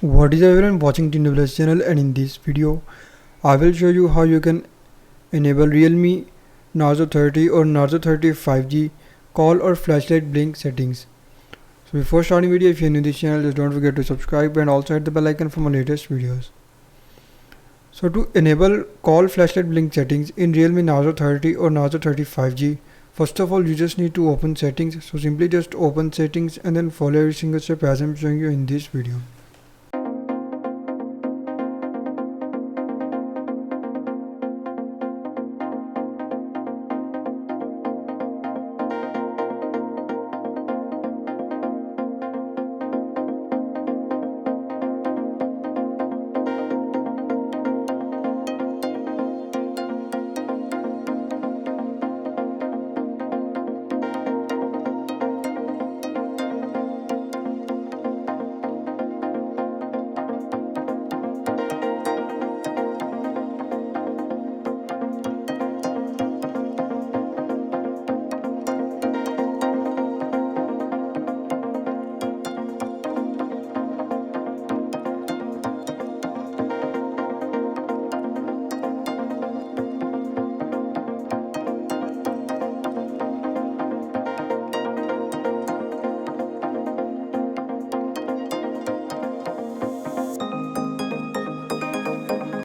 What is everyone watching TWS channel, and in this video I will show you how you can enable Realme Narzo 30 or Narzo 30 5G call or flashlight blink settings. So before starting video, if you are new to this channel, just don't forget to subscribe and also hit the bell icon for my latest videos. So to enable call flashlight blink settings in Realme Narzo 30 or Narzo 30 5G, first of all you just need to open settings. So simply just open settings and then follow every single step as I'm showing you in this video.